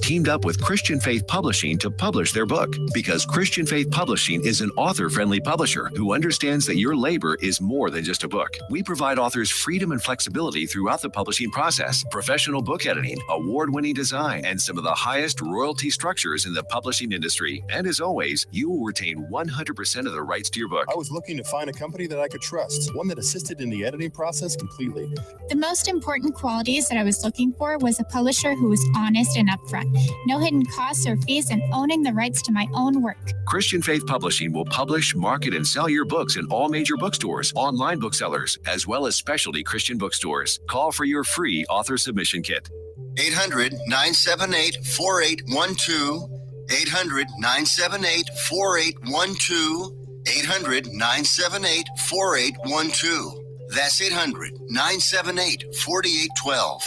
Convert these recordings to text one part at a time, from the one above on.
teamed up with Christian Faith Publishing to publish their book, because Christian Faith Publishing is an author-friendly publisher who understands that your labor is more than just a book. We provide authors freedom and flexibility throughout the publishing process, professional book editing, award-winning design, and some of the highest royalty structures in the publishing industry. And as always, you will retain 100% of the rights to your book. I was looking to find a company that I could trust, one that assisted in the editing process completely. The most important qualities that I was looking for was a publisher who was honest and upfront. No hidden costs or fees, and owning the rights to my own work. Christian Faith Publishing will publish, market, and sell your books in all major bookstores, online booksellers, as well as specialty Christian bookstores. Call for your free author submission kit. 800-978-4812. 800-978-4812. 800-978-4812. That's 800-978-4812.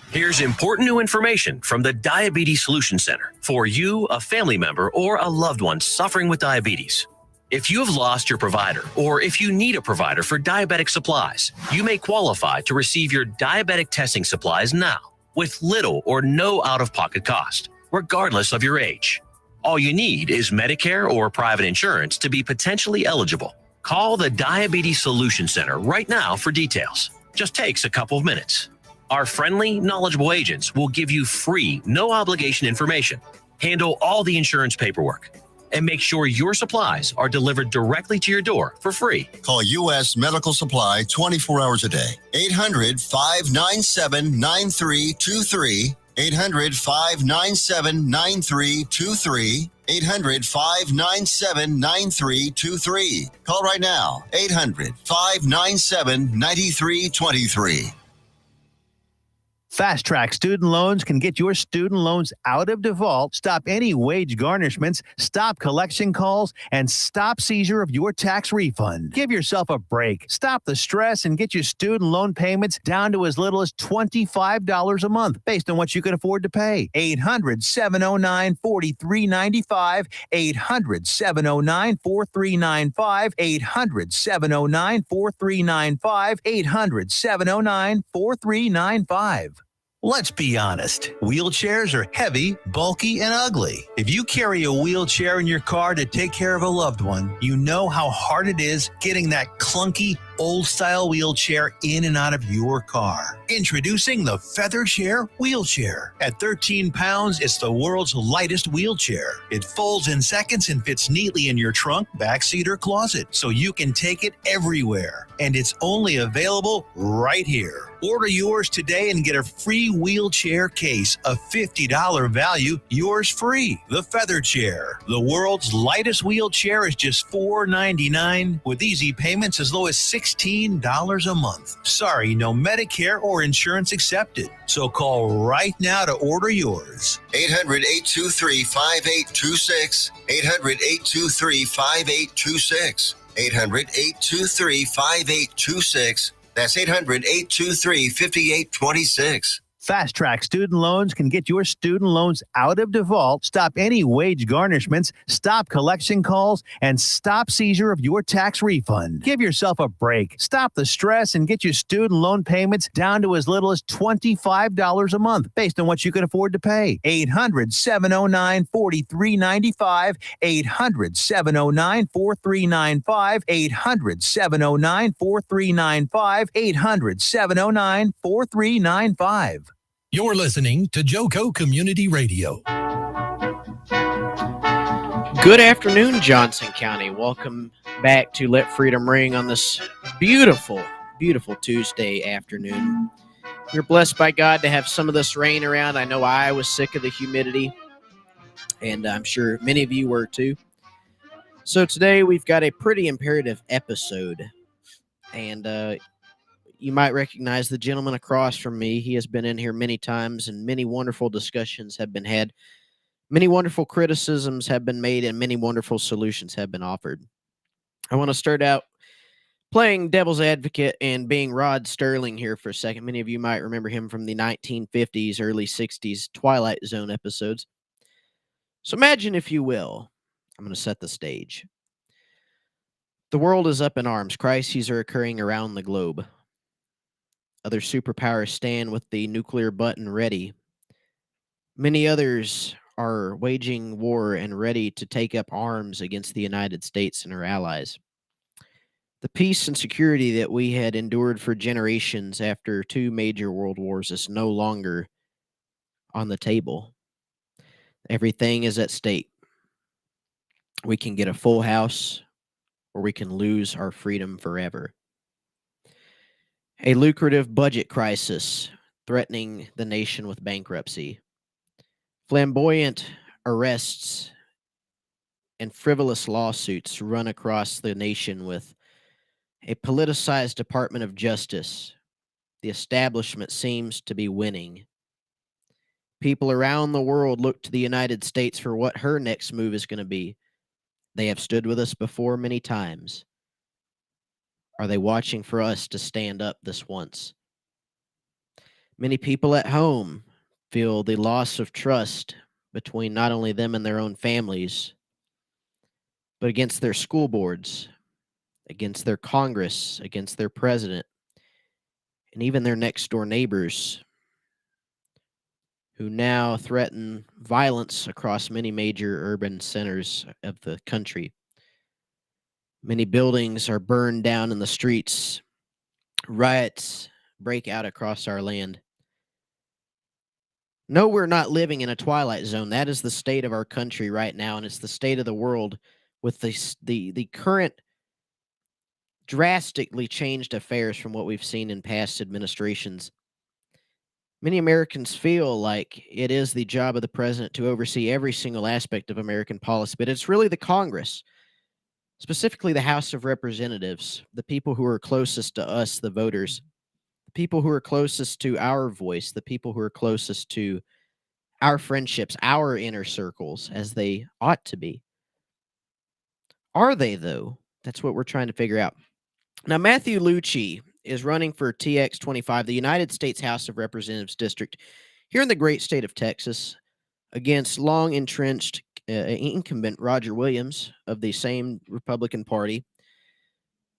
Here's important new information from the Diabetes Solution Center for you, a family member, or a loved one suffering with diabetes. If you have lost your provider, or if you need a provider for diabetic supplies, you may qualify to receive your diabetic testing supplies now with little or no out-of-pocket cost, regardless of your age. All you need is Medicare or private insurance to be potentially eligible. Call the Diabetes Solution Center right now for details. Just takes a couple of minutes. Our friendly, knowledgeable agents will give you free, no-obligation information, handle all the insurance paperwork, and make sure your supplies are delivered directly to your door for free. Call U.S. Medical Supply 24 hours a day. 800-597-9323. 800-597-9323. 800-597-9323. Call right now. 800-597-9323. Fast Track Student Loans can get your student loans out of default, stop any wage garnishments, stop collection calls, and stop seizure of your tax refund. Give yourself a break. Stop the stress and get your student loan payments down to as little as $25 a month based on what you can afford to pay. 800-709-4395. 800-709-4395. 800-709-4395. 800-709-4395. Let's be honest. Wheelchairs are heavy, bulky, and ugly. If you carry a wheelchair in your car to take care of a loved one, you know how hard it is getting that clunky, old-style wheelchair in and out of your car. Introducing the Feather Chair Wheelchair. At 13 pounds, it's the world's lightest wheelchair. It folds in seconds and fits neatly in your trunk, backseat, or closet, so you can take it everywhere. And it's only available right here. Order yours today and get a free wheelchair case, a $50 value, yours free. The Feather Chair. The world's lightest wheelchair is just $4.99 with easy payments as low as $16 a month. Sorry, no Medicare or insurance accepted. So call right now to order yours. 800-823-5826. 800-823-5826. 800-823-5826. That's 800-823-5826. Fast Track Student Loans can get your student loans out of default, stop any wage garnishments, stop collection calls, and stop seizure of your tax refund. Give yourself a break. Stop the stress and get your student loan payments down to as little as $25 a month based on what you can afford to pay. 800-709-4395. 800-709-4395. 800-709-4395. 800-709-4395. You're listening to Joco Community Radio. Good afternoon, Johnson County. Welcome back to Let Freedom Ring on this beautiful, beautiful Tuesday afternoon. We're blessed by God to have some of this rain around. I know I was sick of the humidity, and I'm sure many of you were too. So today we've got a pretty imperative episode, and you might recognize the gentleman across from me. He has been in here many times, and many wonderful discussions have been had. Many wonderful criticisms have been made, and many wonderful solutions have been offered. I want to start out playing devil's advocate and being Rod Sterling here for a second. Many of you might remember him from the 1950s, early 60s Twilight Zone episodes. So imagine, if you will, I'm going to set the stage. The world is up in arms. Crises are occurring around the globe. Other superpowers stand with the nuclear button ready. Many others are waging war and ready to take up arms against the United States and her allies. The peace and security that we had endured for generations after two major world wars is no longer on the table. Everything is at stake. We can get a full house or we can lose our freedom forever. A lucrative budget crisis threatening the nation with bankruptcy. Flamboyant arrests and frivolous lawsuits run across the nation with a politicized Department of Justice. The establishment seems to be winning. People around the world look to the United States for what her next move is going to be. They have stood with us before many times. Are they watching for us to stand up this once? Many people at home feel the loss of trust between not only them and their own families, but against their school boards, against their Congress, against their president, and even their next door neighbors, who now threaten violence across many major urban centers of the country. Many buildings are burned down in the streets. Riots break out across our land. No, we're not living in a twilight zone. That is the state of our country right now, and it's the state of the world with the current drastically changed affairs from what we've seen in past administrations. Many Americans feel like it is the job of the president to oversee every single aspect of American policy, but it's really the Congress, specifically the House of Representatives, the people who are closest to us, the voters, the people who are closest to our voice, the people who are closest to our friendships, our inner circles, as they ought to be. Are they, though? That's what we're trying to figure out. Now, Matthew Lucci is running for TX25, the United States House of Representatives district here in the great state of Texas, against long entrenched incumbent Roger Williams of the same Republican Party.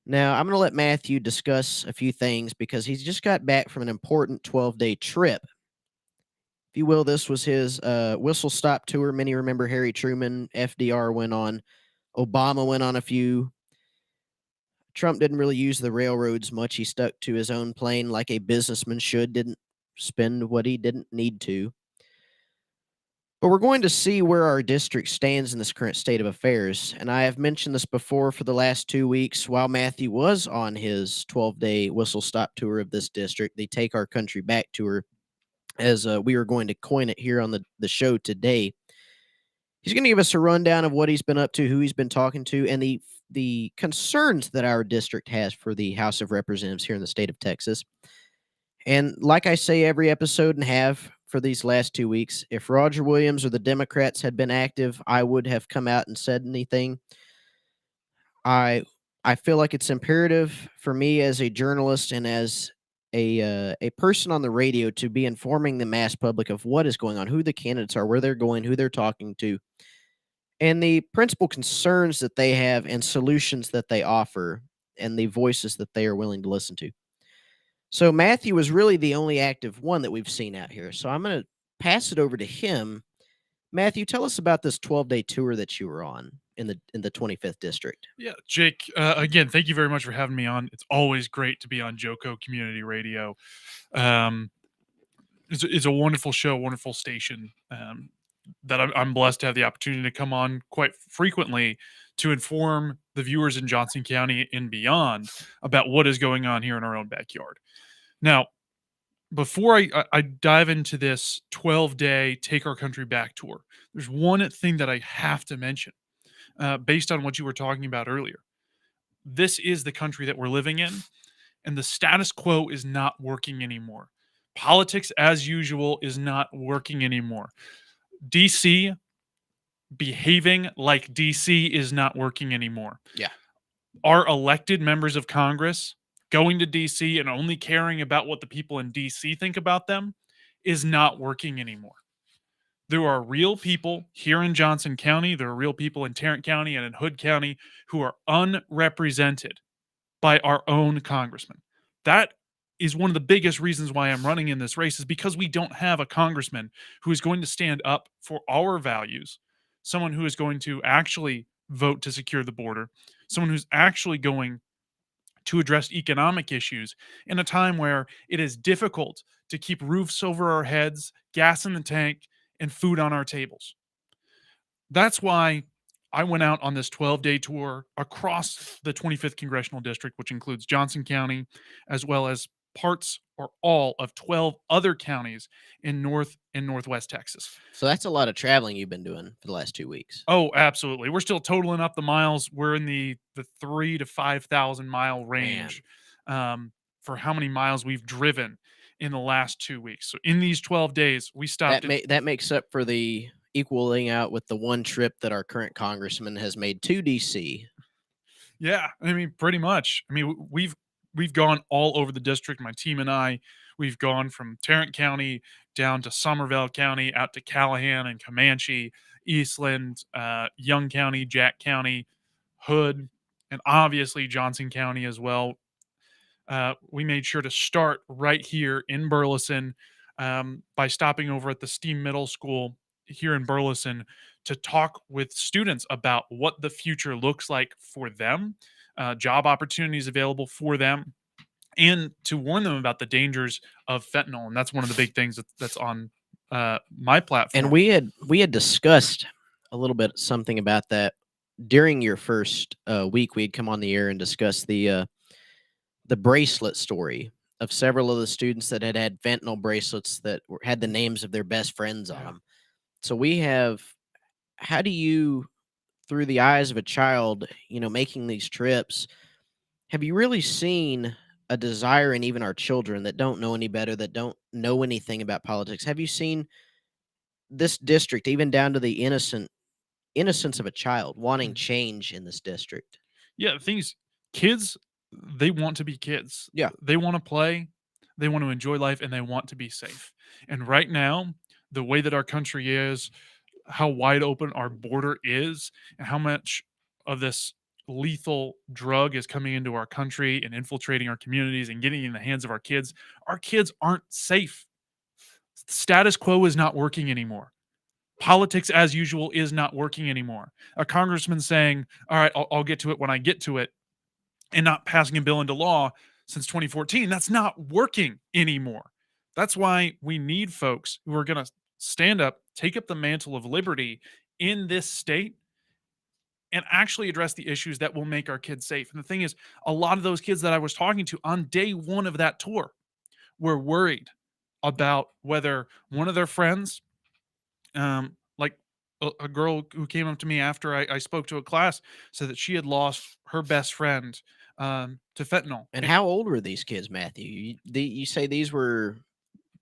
Now, I'm going to let Matthew discuss a few things because he's just got back from an important 12-day trip. If you will, this was his whistle stop tour. Many remember Harry Truman, FDR went on, Obama went on a few. Trump didn't really use the railroads much. He stuck to his own plane like a businessman should, didn't spend what he didn't need to. But we're going to see where our district stands in this current state of affairs. And I have mentioned this before for the last 2 weeks while Matthew was on his 12-day whistle stop tour of this district, the Take Our Country Back tour, as we are going to coin it here on the show today. He's going to give us a rundown of what he's been up to, who he's been talking to, and the concerns that our district has for the House of Representatives here in the state of Texas. And like I say every episode and have for these last 2 weeks, if Roger Williams or the Democrats had been active, I would have come out and said anything. I feel like it's imperative for me as a journalist and as a person on the radio to be informing the mass public of what is going on, who the candidates are, where they're going, who they're talking to, and the principal concerns that they have and solutions that they offer and the voices that they are willing to listen to. So Matthew was really the only active one that we've seen out here. So I'm going to pass it over to him. Matthew, tell us about this 12-day tour that you were on in the 25th district. Yeah, Jake, again, thank you very much for having me on. It's always great to be on Joco Community Radio. It's a wonderful show, wonderful station that I'm blessed to have the opportunity to come on quite frequently to inform the viewers in Johnson County and beyond about what is going on here in our own backyard. Now, before I dive into this 12-day Take Our Country Back tour, there's one thing that I have to mention based on what you were talking about earlier. This is the country that we're living in, and the status quo is not working anymore. Politics, as usual, is not working anymore. DC behaving like DC is not working anymore. Yeah. Our elected members of Congress going to DC and only caring about what the people in DC think about them is not working anymore. There are real people here in Johnson County, there are real people in Tarrant County and in Hood County who are unrepresented by our own congressman. That is one of the biggest reasons why I'm running in this race, is because we don't have a congressman who is going to stand up for our values, someone who is going to actually vote to secure the border, someone who's actually going to address economic issues in a time where it is difficult to keep roofs over our heads, gas in the tank, and food on our tables. That's why I went out on this 12-day tour across the 25th Congressional District, which includes Johnson County, as well as parts or all of 12 other counties in North and Northwest Texas. So that's a lot of traveling you've been doing for the last 2 weeks. Oh, absolutely. We're still totaling up the miles. We're in the 3 to 5,000 mile range for how many miles we've driven in the last 2 weeks. So in these 12 days, we stopped. That makes up for the equaling out with the one trip that our current congressman has made to DC. Yeah, I mean, pretty much. I mean, we've gone all over the district. My team and I, we've gone from Tarrant County down to Somervell County, out to Callahan and Comanche, Eastland, Young County, Jack County, Hood, and obviously Johnson County as well. We made sure to start right here in Burleson by stopping over at the STEAM Middle School here in Burleson to talk with students about what the future looks like for them, job opportunities available for them, and to warn them about the dangers of fentanyl. And that's one of the big things that's on my platform. And we had discussed a little bit something about that during your first week. We'd come on the air and discuss the bracelet story of several of the students that had fentanyl bracelets that had the names of their best friends on them. So how do you, through the eyes of a child, making these trips, have you really seen a desire in even our children that don't know any better, that don't know anything about politics? Have you seen this district, even down to the innocence of a child, wanting change in this district? Yeah, the thing is, kids, they want to be kids. Yeah. They want to play, they want to enjoy life, and they want to be safe. And right now, the way that our country is, how wide open our border is, and how much of this lethal drug is coming into our country and infiltrating our communities and getting in the hands of our kids aren't safe. Status quo is not working anymore. Politics as usual is not working anymore. A congressman saying, all right, I'll get to it when I get to it, and not passing a bill into law since 2014, that's not working anymore. That's why we need folks who are going to stand up, take up the mantle of liberty in this state, and actually address the issues that will make our kids safe. And the thing is, a lot of those kids that I was talking to on day one of that tour were worried about whether one of their friends, like a girl who came up to me after I spoke to a class, said that she had lost her best friend to fentanyl. And how old were these kids, Matthew? You say these were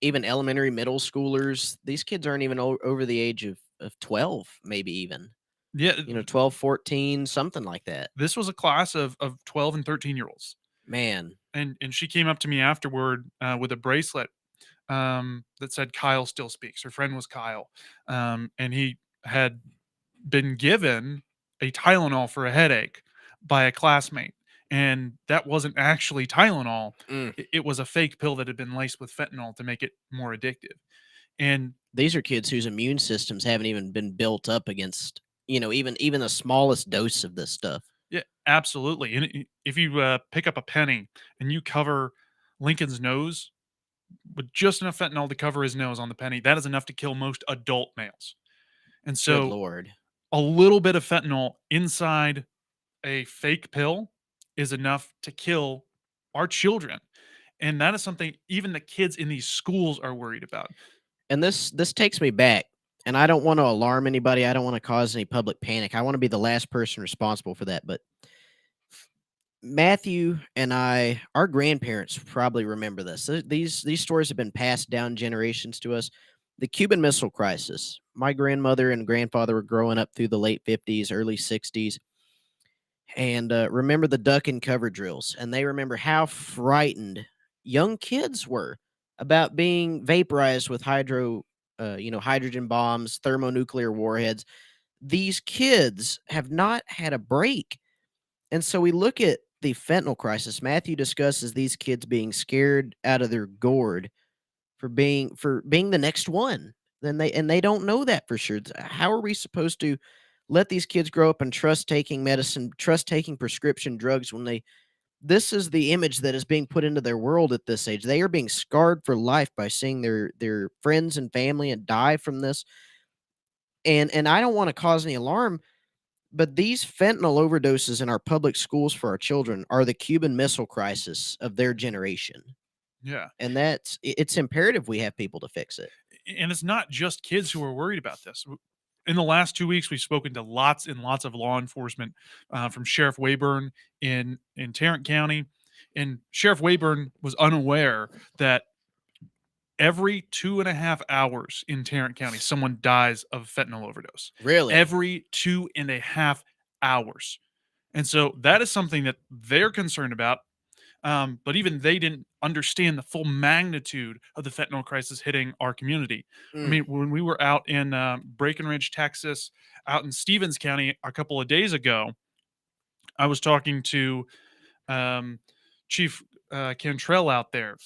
even elementary, middle schoolers. These kids aren't even over the age of 12, maybe even. Yeah. 12, 14, something like that. This was a class of 12 and 13-year-olds. Man. And she came up to me afterward with a bracelet that said Kyle still speaks. Her friend was Kyle. And he had been given a Tylenol for a headache by a classmate. And that wasn't actually Tylenol. It was a fake pill that had been laced with fentanyl to make it more addictive. And these are kids whose immune systems haven't even been built up against, even the smallest dose of this stuff. Yeah, absolutely. And if you pick up a penny and you cover Lincoln's nose with just enough fentanyl to cover his nose on the penny, that is enough to kill most adult males. And so, good Lord, a little bit of fentanyl inside a fake pill is enough to kill our children. And that is something even the kids in these schools are worried about. And this takes me back, and I don't want to alarm anybody. I don't want to cause any public panic. I want to be the last person responsible for that. But Matthew and our grandparents probably remember this. These stories have been passed down generations to us. The Cuban Missile Crisis. My grandmother and grandfather were growing up through the late 50s, early 60s. And remember the duck and cover drills. And they remember how frightened young kids were about being vaporized with hydrogen bombs, thermonuclear warheads. These kids have not had a break. And so we look at the fentanyl crisis. Matthew discusses these kids being scared out of their gourd for being the next one. Then they don't know that for sure. How are we supposed to let these kids grow up and trust taking medicine, trust taking prescription drugs when they this is the image that is being put into their world at this age. They are being scarred for life by seeing their friends and family and die from this. And I don't want to cause any alarm, but these fentanyl overdoses in our public schools for our children are the Cuban Missile Crisis of their generation. Yeah. And it's imperative we have people to fix it. And it's not just kids who are worried about this. In the last 2 weeks, we've spoken to lots and lots of law enforcement, from Sheriff Wayburn in Tarrant County, and Sheriff Wayburn was unaware that every 2.5 hours in Tarrant County, someone dies of fentanyl overdose. Really? Every 2.5 hours. And so that is something that they're concerned about. But even they didn't understand the full magnitude of the fentanyl crisis hitting our community. I Mm. mean, when we were out in Breckenridge, Texas, out in Stevens County a couple of days ago, I was talking to um, Chief Cantrell out there,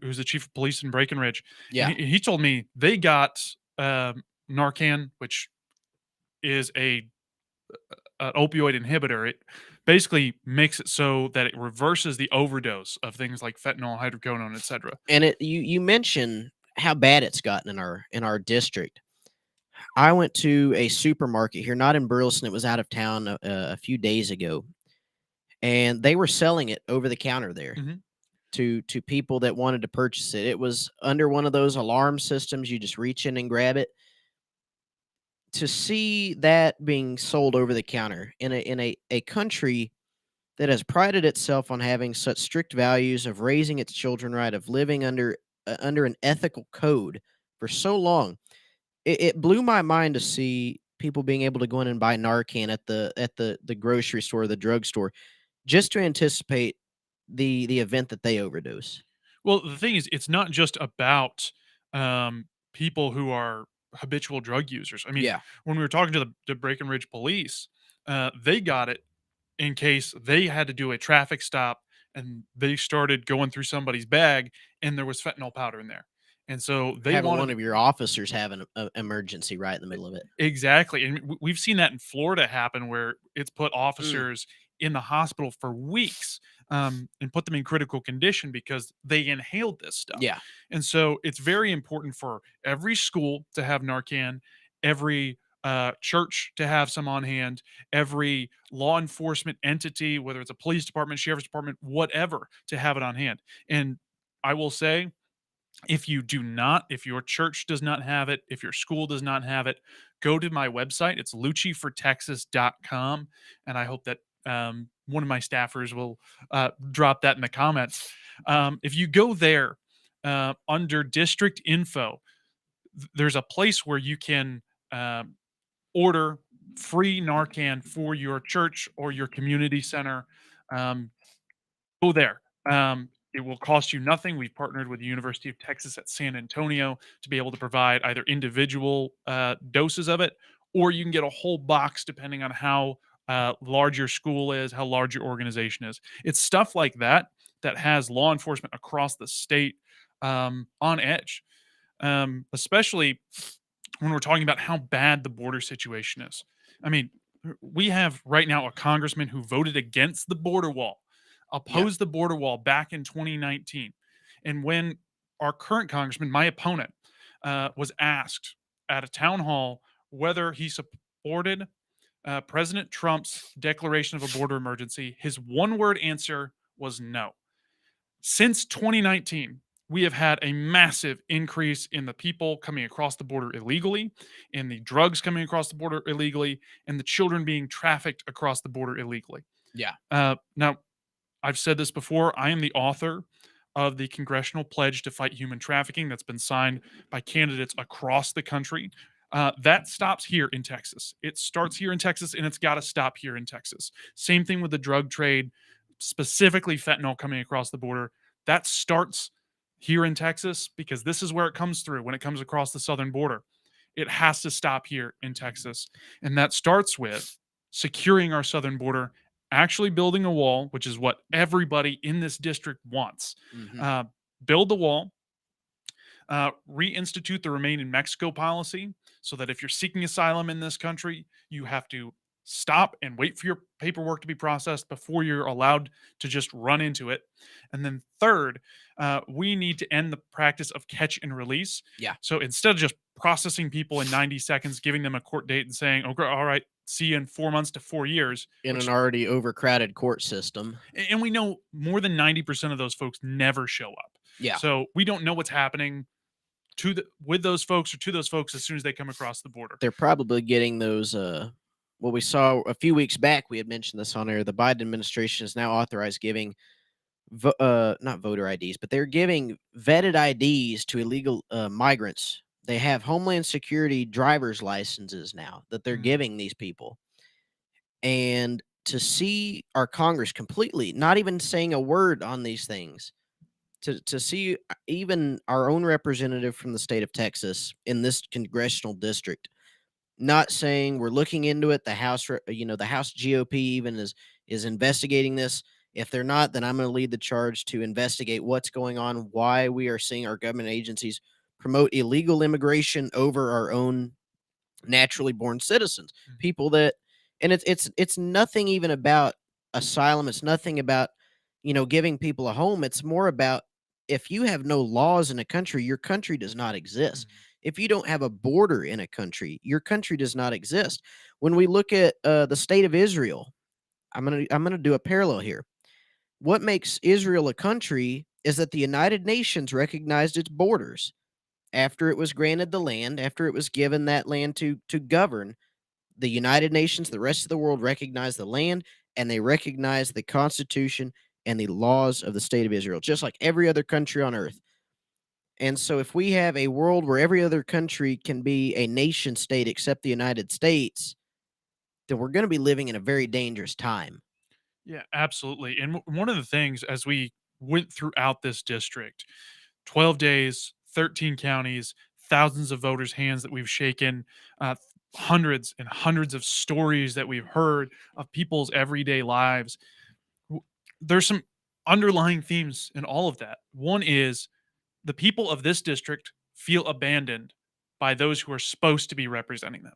who's the chief of police in Breckenridge. Yeah. And he told me they got Narcan, which is an opioid inhibitor. It basically makes it so that it reverses the overdose of things like fentanyl, hydrocodone, etc. And you mentioned how bad it's gotten in our district. I went to a supermarket here, not in Burleson. It was out of town a few days ago, and they were selling it over the counter there Mhm. to people that wanted to purchase it. It was under one of those alarm systems. You just reach in and grab it. To see that being sold over the counter in a country that has prided itself on having such strict values of raising its children right, of living under an ethical code for so long, it blew my mind to see people being able to go in and buy Narcan at the grocery store, the drugstore, just to anticipate the event that they overdose. Well, the thing is, it's not just about people who are habitual drug users. I mean, Yeah. when we were talking to the Breckenridge police, they got it in case they had to do a traffic stop and they started going through somebody's bag and there was fentanyl powder in there. And so they Having one wanted of your officers have an emergency right in the middle of it. exactly. And we've seen that in Florida happen where it's put Mm. officers in the hospital for weeks, and put them in critical condition because they inhaled this stuff. Yeah. And so it's very important for every school to have Narcan, every church to have some on hand, every law enforcement entity, whether it's a police department, sheriff's department, whatever, to have it on hand. And I will say, if you do not, if your church does not have it, if your school does not have it, go to my website. It's luccifortexas.com. And I hope that one of my staffers will drop that in the comments. If you go there under district info, there's a place where you can order free Narcan for your church or your community center. Um, Go there. It will cost you nothing. We've partnered with the University of Texas at San Antonio to be able to provide either individual doses of it, or you can get a whole box depending on how large your school is, how large your organization is. It's stuff like that that has law enforcement across the state on edge, especially when we're talking about how bad the border situation is. I mean, we have right now a congressman who voted against the border wall, Yeah. opposed the border wall back in 2019. And when our current congressman, my opponent, was asked at a town hall whether he supported President Trump's declaration of a border emergency, his one word answer was no. Since 2019, we have had a massive increase in the people coming across the border illegally, in the drugs coming across the border illegally, and the children being trafficked across the border illegally. Yeah. Now, I've said this before. I am the author of the Congressional Pledge to Fight Human Trafficking that's been signed by candidates across the country. That stops here in Texas. It starts here in Texas and it's got to stop here in Texas. Same thing with the drug trade, specifically fentanyl coming across the border. That starts here in Texas because this is where it comes through when it comes across the southern border. It has to stop here in Texas. And that starts with securing our southern border actually building a wall, which is what everybody in this district wants. Mhm. Build the wall, reinstitute the Remain in Mexico policy so that if you're seeking asylum in this country, you have to stop and wait for your paperwork to be processed before you're allowed to just run into it. And then, third, we need to end the practice of catch and release. Yeah. So instead of just processing people in 90 seconds, giving them a court date and saying, okay, all right, see you in 4 months to 4 years. In which- an already overcrowded court system. and we know more than 90% of those folks never show up. Yeah. So we don't know what's happening with those folks or to those folks as soon as they come across the border. They're probably getting those what we saw a few weeks back. We had mentioned this on air. The Biden administration has now authorized giving not voter IDs, but they're giving vetted IDs to illegal migrants. They have Homeland Security driver's licenses now that they're giving these people. And to see our Congress completely not even saying a word on these things, to see even our own representative from the state of Texas in this congressional district not saying we're looking into it. The House, the House GOP even is investigating this. If they're not, then I'm going to lead the charge to investigate what's going on, why we are seeing our government agencies promote illegal immigration over our own naturally born citizens, people that, and it's nothing even about asylum. It's nothing about, giving people a home. It's more about, if you have no laws in a country, your country does not exist. If you don't have a border in a country, your country does not exist. When we look at the state of Israel, I'm gonna do a parallel here. What makes Israel a country is that the United Nations recognized its borders after it was granted the land, after it was given that land to govern. The United Nations, the rest of the world recognized the land, and they recognized the Constitution and the laws of the state of Israel, just like every other country on earth. And so if we have a world where every other country can be a nation state except the United States, then we're going to be living in a very dangerous time. Yeah, absolutely. And one of the things as we went throughout this district, 12 days, 13 counties, thousands of voters' hands that we've shaken, hundreds and hundreds of stories that we've heard of people's everyday lives. There's some underlying themes in all of that. One is the people of this district feel abandoned by those who are supposed to be representing them.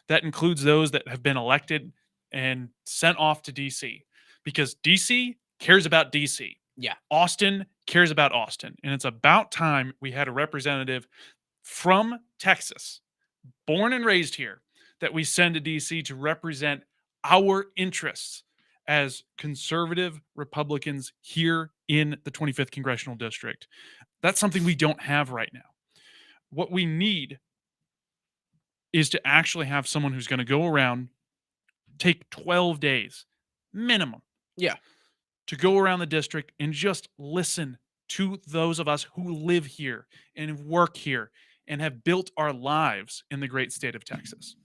That includes those that have been elected and sent off to DC, because DC cares about DC. Yeah. Austin cares about Austin. And it's about time we had a representative from Texas, born and raised here, that we send to DC to represent our interests as conservative Republicans here in the 25th Congressional District. That's something we don't have right now. What we need is to actually have someone who's going to go around, take 12 days minimum. Yeah. To go around the district and just listen to those of us who live here and work here and have built our lives in the great state of Texas.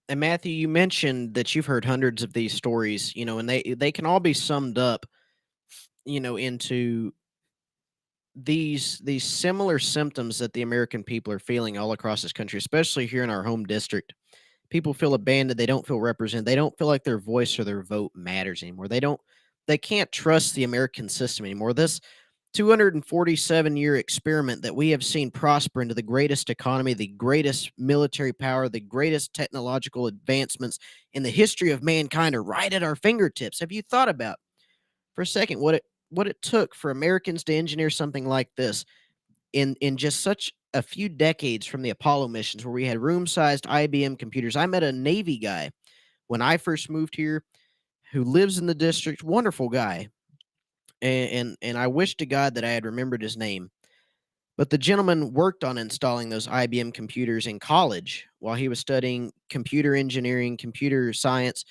And Matthew, you mentioned that you've heard hundreds of these stories, and they can all be summed up, into these similar symptoms that the American people are feeling all across this country, especially here in our home district. People feel abandoned. They don't feel represented. They don't feel like their voice or their vote matters anymore. They can't trust the American system anymore. This 247-year experiment that we have seen prosper into the greatest economy, the greatest military power, the greatest technological advancements in the history of mankind are right at our fingertips. Have you thought about for a second what it took for Americans to engineer something like this in just such a few decades from the Apollo missions, where we had room-sized IBM computers? I met a Navy guy when I first moved here who lives in the district, wonderful guy. And I wish to God that I had remembered his name. But the gentleman worked on installing those IBM computers in college while he was studying computer engineering, computer science.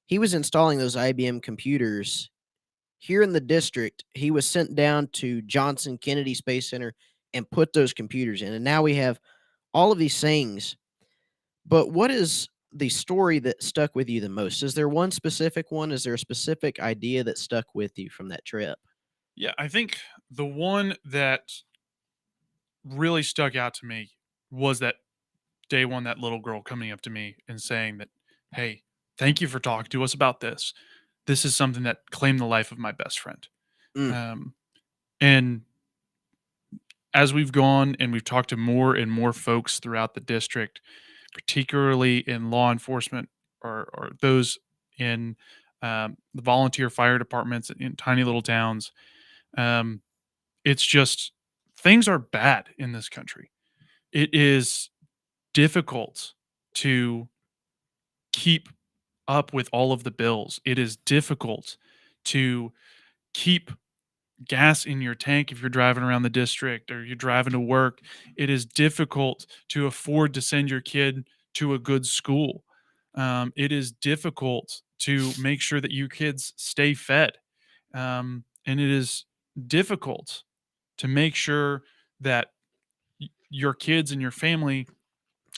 He was installing those IBM computers here in the district. He was sent down to Johnson Kennedy Space Center and put those computers in. And now we have all of these things. But what is the story that stuck with you the most? Is there one specific one? Is there a specific idea that stuck with you from that trip? Yeah, I think the one that really stuck out to me was that day one, that little girl coming up to me and saying that, hey, thank you for talking to us about this. this is something that claimed the life of my best friend. Mm. And as we've gone and we've talked to more and more folks throughout the district, particularly in law enforcement or those in the volunteer fire departments in tiny little towns, it's just things are bad in this country. It is difficult to keep up with all of the bills. It is difficult to keep gas in your tank if you're driving around the district or you're driving to work. It is difficult to afford to send your kid to a good school. It is difficult to make sure that your kids stay fed. And it is difficult to make sure that your kids and your family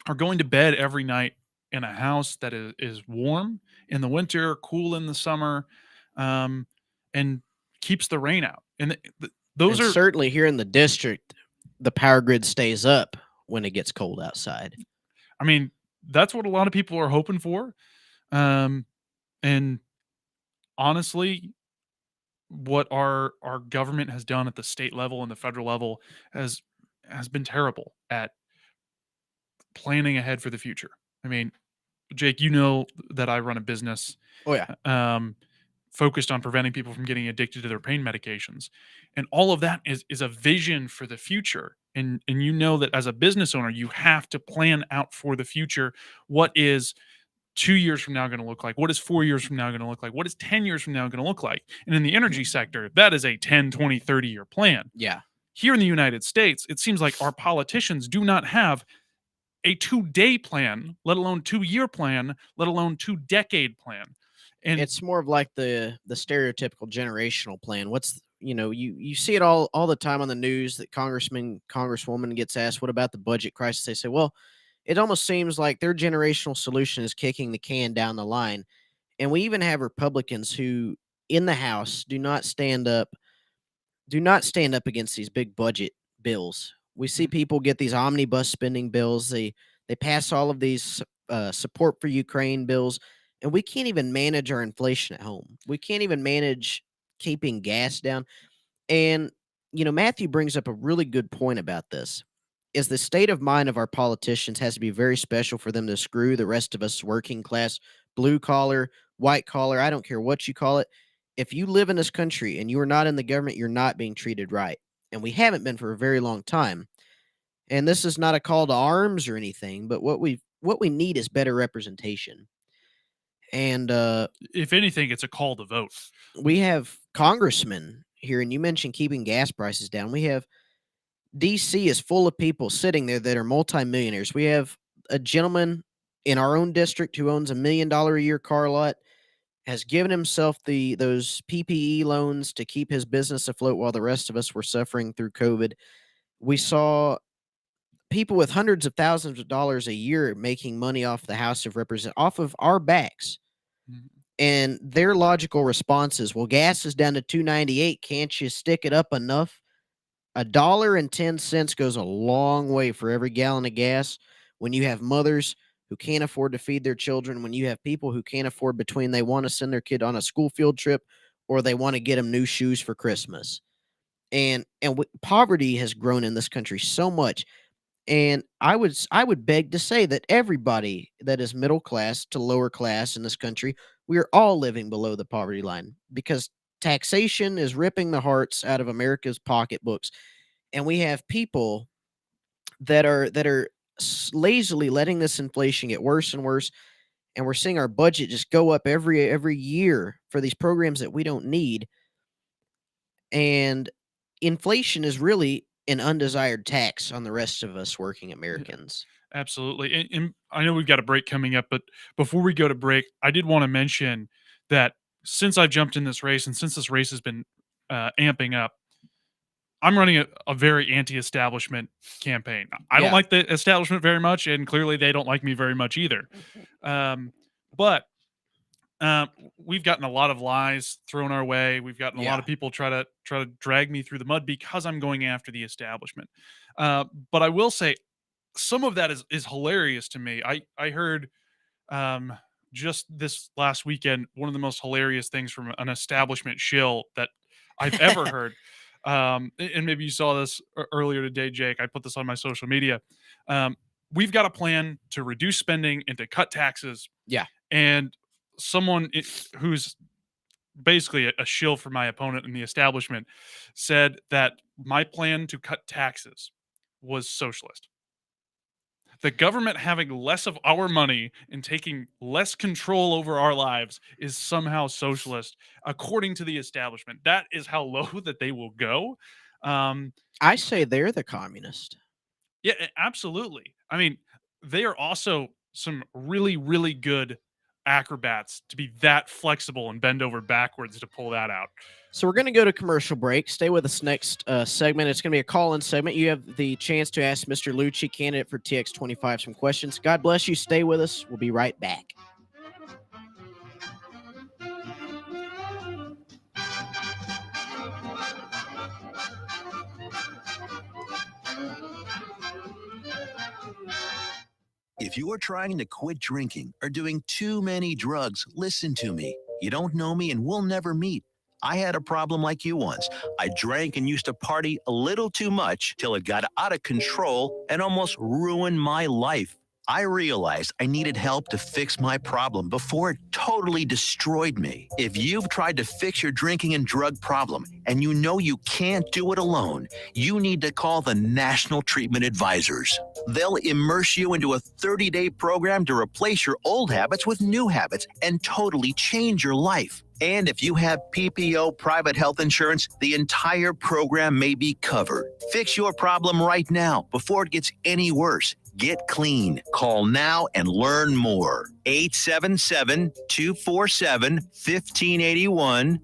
are going to bed every night in a house that is warm in the winter, cool in the summer, and keeps the rain out. And those And are certainly here in the district, the power grid stays up when it gets cold outside. I mean, that's what a lot of people are hoping for. And honestly, what our government has done at the state level and the federal level has been terrible at planning ahead for the future. I mean, Jake, you know that I run a business Oh yeah. focused on preventing people from getting addicted to their pain medications, and all of that is a vision for the future. And you know that as a business owner, you have to plan out for the future. What is 2 years from now going to look like? What is 4 years from now going to look like? What is 10 years from now going to look like? And in the energy sector, that is a 10, 20, 30-year plan. Yeah. Here in the United States, it seems like our politicians do not have a 2-day plan, let alone 2-year plan, let alone 2-decade plan. And It's more of like the stereotypical generational plan. What's you see it all the time on the news that congresswoman gets asked, what about the budget crisis? They say, well, it almost seems like their generational solution is kicking the can down the line. And we even have Republicans who in the House do not stand up against these big budget bills. We see people get these omnibus spending bills. They pass all of these support for Ukraine bills, and we can't even manage our inflation at home. We can't even manage keeping gas down. And Matthew brings up a really good point about this. Is the state of mind of our politicians has to be very special for them to screw the rest of us working class, blue collar, white collar, I don't care what you call it. If you live in this country and you are not in the government, you're not being treated right. And we haven't been for a very long time. And this is not a call to arms or anything, but what we need is better representation. And if anything, it's a call to vote. we have congressmen here, and you mentioned keeping gas prices down. We have DC is full of people sitting there that are multimillionaires. We have a gentleman in our own district who owns $1 million a year car lot, has given himself those PPE loans to keep his business afloat while the rest of us were suffering through COVID. We saw people with hundreds of thousands of dollars a year making money off the House of Representatives, off of our backs. Mhm. And their logical response is, well, gas is down to $2.98. Can't you stick it up enough? $1.10 goes a long way for every gallon of gas when you have mothers who can't afford to feed their children, when you have people who can't afford between they want to send their kid on a school field trip or they want to get them new shoes for Christmas. And poverty has grown in this country so much. And I would beg to say that everybody that is middle class to lower class in this country, we are all living below the poverty line because taxation is ripping the hearts out of America's pocketbooks, and we have people that are lazily letting this inflation get worse and worse, and we're seeing our budget just go up every year for these programs that we don't need. And inflation is really an undesired tax on the rest of us working Americans. Absolutely. And I know we've got a break coming up, but before we go to break, I did want to mention that since I've jumped in this race and since this race has been amping up, I'm running a very anti-establishment campaign. I don't like the establishment very much, and clearly they don't like me very much either. But we've gotten a lot of lies thrown our way. We've gotten a lot of people try to drag me through the mud because I'm going after the establishment. But I will say some of that is hilarious to me. I heard just this last weekend, one of the most hilarious things from an establishment shill that I've ever heard. And maybe you saw this earlier today, Jake. I put this on my social media. Um, we've got a plan to reduce spending and to cut taxes. Yeah. And someone who's basically a shill for my opponent in the establishment said that my plan to cut taxes was socialist. The government having less of our money and taking less control over our lives is somehow socialist, according to the establishment. That is how low that they will go. I say they're the communist. Yeah, absolutely. I mean, they are also some really, really good acrobats to be that flexible and bend over backwards to pull that out. So we're going to go to commercial break. Stay with us next segment. It's going to be a call-in segment. You have the chance to ask Mr. Lucci, candidate for TX25, some questions. God bless you. Stay with us. We'll be right back. If you are trying to quit drinking or doing too many drugs, listen to me. You don't know me and we'll never meet. I had a problem like you once. I drank and used to party a little too much till it got out of control and almost ruined my life. I realized I needed help to fix my problem before it totally destroyed me. If you've tried to fix your drinking and drug problem and you know you can't do it alone, you need to call the National Treatment Advisors. They'll immerse you into a 30-day program to replace your old habits with new habits and totally change your life. And if you have PPO private health insurance, the entire program may be covered. Fix your problem right now before it gets any worse. Get clean. Call now and learn more. 877-247-1581.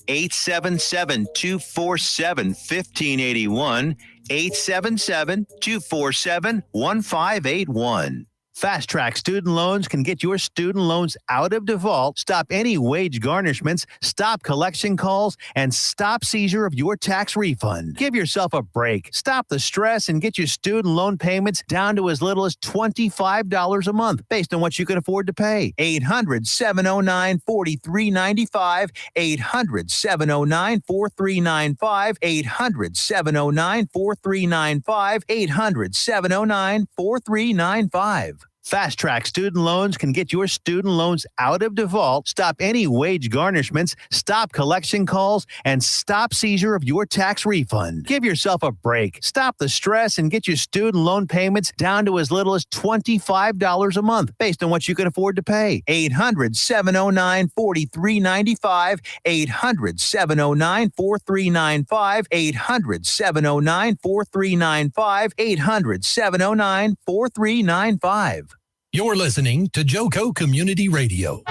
877-247-1581. 877-247-1581. Fast Track Student Loans can get your student loans out of default, stop any wage garnishments, stop collection calls, and stop seizure of your tax refund. Give yourself a break. Stop the stress and get your student loan payments down to as little as $25 a month based on what you can afford to pay. 800-709-4395. 800-709-4395. 800-709-4395. 800-709-4395. Fast Track Student Loans can get your student loans out of default, stop any wage garnishments, stop collection calls, and stop seizure of your tax refund. Give yourself a break. Stop the stress and get your student loan payments down to as little as $25 a month based on what you can afford to pay. 800-709-4395. 800-709-4395. 800-709-4395. 800-709-4395. You're listening to JoCo Community Radio.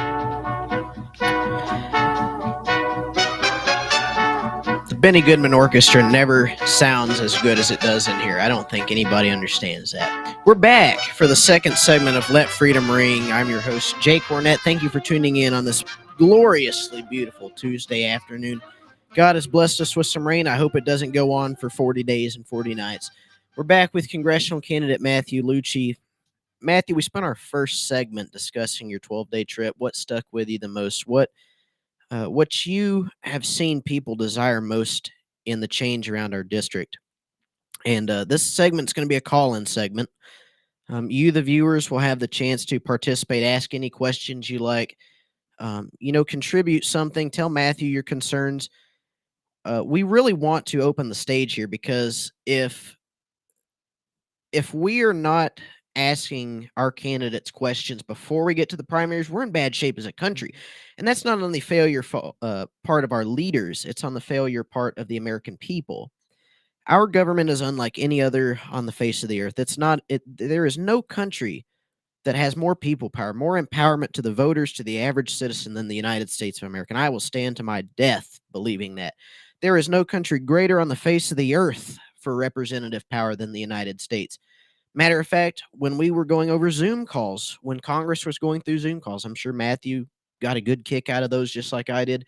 The Benny Goodman Orchestra never sounds as good as it does in here. I don't think anybody understands that. We're back for the second segment of Let Freedom Ring. I'm your host, Jake Wernette. Thank you for tuning in on this gloriously beautiful Tuesday afternoon. God has blessed us with some rain. I hope it doesn't go on for 40 days and 40 nights. We're back with Congressional candidate Matthew Lucci. Matthew, we spent our first segment discussing your 12-day trip. What stuck with you the most? What you have seen people desire most in the change around our district? And this segment is going to be a call-in segment. You, the viewers, will have the chance to participate, ask any questions you like. Contribute something. Tell Matthew your concerns. We really want to open the stage here because if we are not asking our candidates questions before we get to the primaries, we're in bad shape as a country. And that's not on the failure part of our leaders. It's on the failure part of the American people. Our government is unlike any other on the face of the earth. There is no country that has more people power, more empowerment to the voters, to the average citizen than the United States of America. And I will stand to my death believing that. There is no country greater on the face of the earth for representative power than the United States. Matter of fact, when we were going over Zoom calls, when Congress was going through Zoom calls, I'm sure Matthew got a good kick out of those just like I did.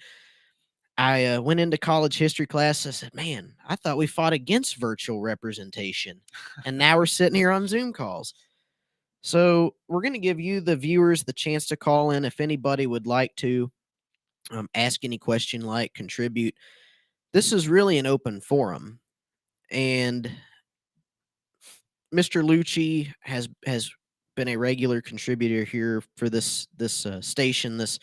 I went into college history class. I said, man, I thought we fought against virtual representation. And now we're sitting here on Zoom calls. So we're going to give you, the viewers, the chance to call in if anybody would like to ask any question, like contribute. This is really an open forum, and Mr. Lucci has been a regular contributor here for this station, this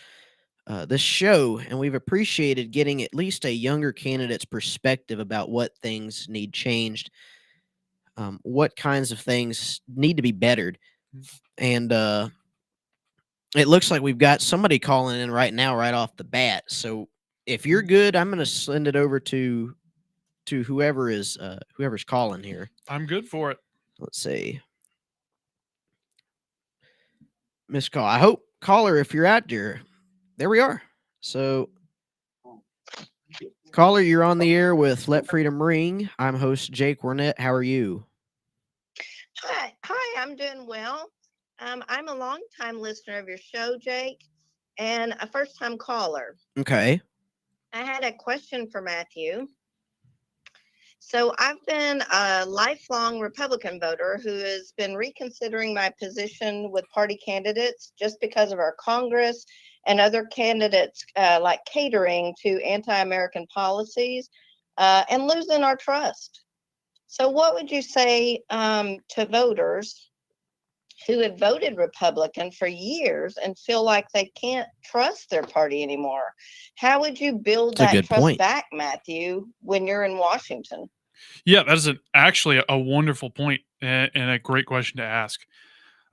show, and we've appreciated getting at least a younger candidate's perspective about what things need changed, what kinds of things need to be bettered, and it looks like we've got somebody calling in right now, right off the bat. So if you're good, I'm going to send it over to whoever is whoever's calling here. I'm good for it. Let's see. Miss call. I hope, caller, if you're out there we are. So, caller, you're on the air with Let Freedom Ring. I'm host Jake Wernette. How are you? Hi, I'm doing well. I'm a longtime listener of your show, Jake, and a first-time caller. Okay. I had a question for Matthew. So I've been a lifelong Republican voter who has been reconsidering my position with party candidates just because of our Congress and other candidates like catering to anti-American policies and losing our trust. So what would you say to voters who have voted Republican for years and feel like they can't trust their party anymore? How would you build that trust back, Matthew, when you're in Washington? Yeah, that is actually a wonderful point and a great question to ask.